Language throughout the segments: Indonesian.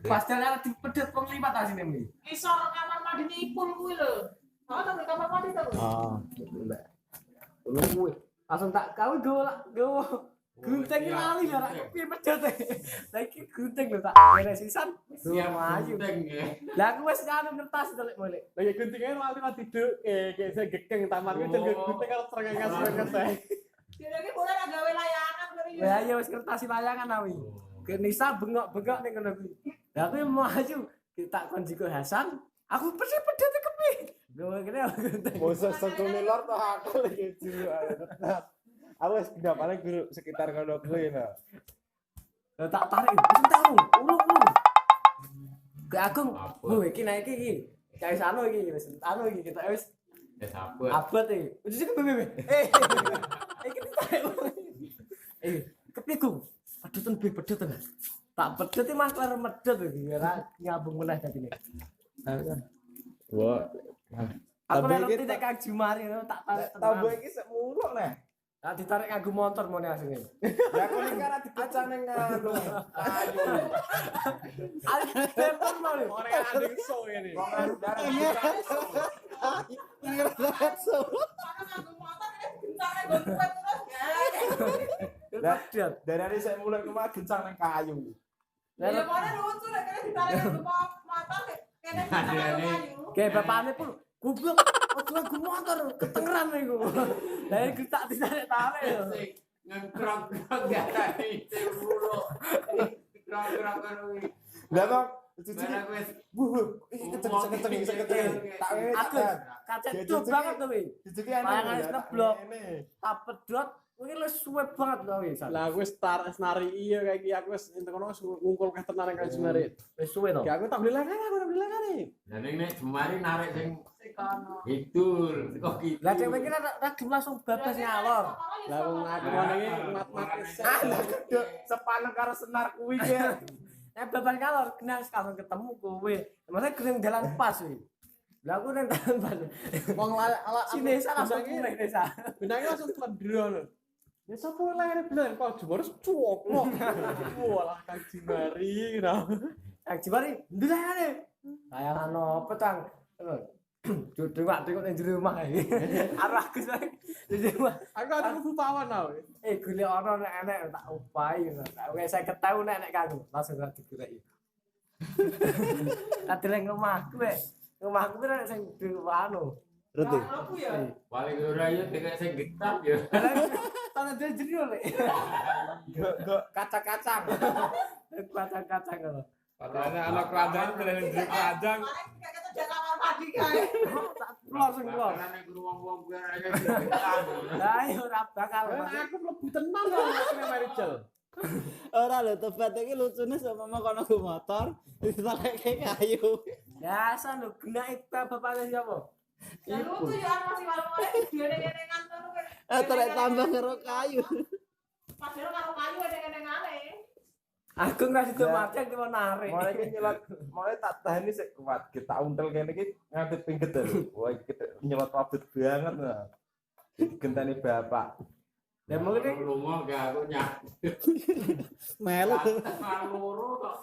Pas jalan dipedet wong lipat asine iki. Isor kamar mandi ipul kuwi lho. Oh, nang kamar mandi to. Oh, enggak. Kuwi langsung tak kau go gunting lali ya rak piye pedet. Saiki gunting lho tak resisan. Siap maju. Lah aku wis anu kertas to lek molek. Lah ya guntinge lali mati duk kayak saya gekeng tamat ku jeneng gunting karo serengas-serengas ae. Direke boleh gawe layangan kali ya. Lah ya wis kertas layangan awi. Kenisa bengok-bengok ning ngono kuwi. Lah aku maju tak kon jiko Hasan, aku pedet kepi. Gowo kene gunting. Bosok sengkune lor to aku lagi jiwa. Aku wis pindah paling guru sekitar kono kuwi nah. Lah tak tarik, wis tahu, urung. Ke Agung, iki naik iki. Cai sano iki wis anu iki kita wis sabut. Abot iki. Wis iki bebe. Iki ditarik. Kepi Gung. Pedetan. Tak pedet Mas klar medhet iki ora nyambung meneh dadine. Wah. Aku ngerti nek Kang Jumari tak tarik. Tambah iki sek muluk neh. Tak ditarik nganggo motor mone asline. Ya aku ning kara dikacang ning anu. Ayo. Telepon mau. Ora ada iso ngene. Wong darah iso. Mana nganggo motor nek gencane nggo kuat terus. Lah, darane sek muluk rumah gencang ning kayu. Ya mana lucu nek kene ditarik nggo motor kene kayu. Kayak bapakne pun goblok, aku motor ketengeran iku. Lah iki tak ditarik-tarik yo. Ngkrok-krok garane cemburu. Krok-krok kuwi. Lah kok Cuci wis iki kenceng iki kenceng. Tak Aku kacet tuh banget tuh wi. Cuci Layangan ngeblok. Tak pedot, kuwi lu suwe banget to wi. Lah aku wis nari iya kayak iki aku wis entek kono ngungkul ketenan nang Jumari. Wis suwe to. Ya aku tak beli layangan iki. Lah nek Jumari narik sing Idul, kok gitu. Lah cewek iki ragem langsung babas ngalor. Lah wong aku iki mat-mat lah gedhe sepaneng karo senar kuwi ki. Nek babas ngalor kena langsung ketemu kowe. Maksudnya gering jalan pas wi. Lah aku nang jalan pas. wong Sine langsung mulai desa. benangnya langsung kendro lho. Ya sapa layane bener kok Jumari cuwok. Walah Kang Jumari. Kang Jumari ndelane. Layangan opo tang? Dewak ning jero omah iki. Arah Gus wae. Di rumah. Aku atuh bupawan tau. Golek ana nek enek tak upahi. Wis 50 tahun nek kanggo langsung ra digoleki. Kadang omahku wek. Omahku kuwi nek sing anu. Reti. Aku ya. Paling ora yo tekek sing getak yo. Tanah jero lek. Go kacang-kacang. Kacang-kacang lho. Padahal anak keranjang keren ndek keranjang. Kayak kita kamar mandi kae. Langsung keluar. Nek wong-wong kuwi ora getak. Lah yo ora bakal. Aku mlebu tenan kok nek Maricel. Ora lho tobat iki lucune sama kono ku motor ditarekke kayu. Biasa lho genake bapakne sapa? Ya lucu ya masih malu-malu gene-genengan terus. Terek tambah karo kayu. Padahal karo kayu gene-genengane. Aku nggak sido mati cuma narik. Mulai iki nyelot, mulai tak tahani sik kuat. Kita untel kene iki ngadep pingget lho. Wah iki nyelot abot banget nah. Digenteni bapak. Ya mungkin rumah gak aku nyak. Melu. Loro kok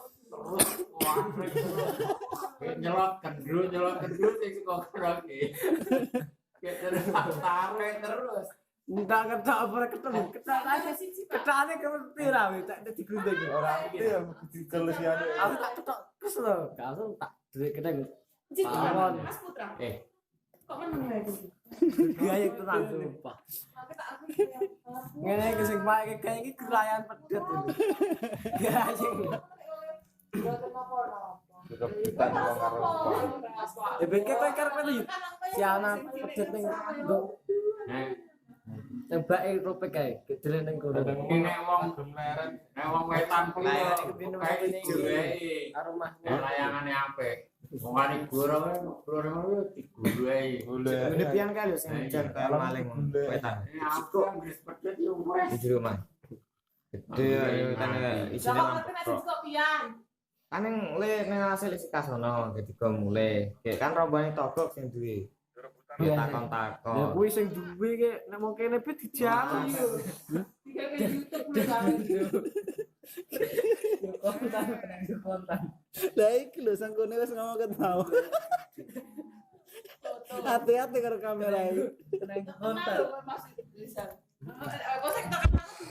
terus nyelot kendru sing kok kroke. Kayak terus tarik terus. enggak ketok apa ketemu. Ketane kepi ra wis tak digunting Ora iki ya dikelesiane. Aku tak ketok terus lho. Langsung tak drik keteng. Cik, Pawon. Mas Putra. Kok meneng ya iki? Gaya tenan sumpah. Aku tak aku. Ngene iki sing pae iki kayak iki kelayan pedet ini. Gaya sing. Ya kenapa ora? Kepitan wong karo. Ya bengke kowe karep iki. Si anak pedet ning nggo tembake rupek kae, gedhe ning kono. nek wong wetan kuwi kayak ijo wae. Karo Mas. Layangane apik. Wong ari goro kuwi digulu ae. Gede pian kae lho sing jan maling Wetan. Aku wis pedet yo wis. di rumah gede ayo kan isine Jangan ngerti nek sing pian. kan yang le nang hasil isi kasono ketika mulai kayak kan rombongan togok sing duwe Ya takon-takon kuwi sing duwe ki nek mung kene pe dijali yo. Digawe YouTube kuwi kan. kontan. Lah iki lho sangkune wis ngomong ketawa. Hati-hati karo kamera iki. Tenang Kenal kontan. lho, masih bisa.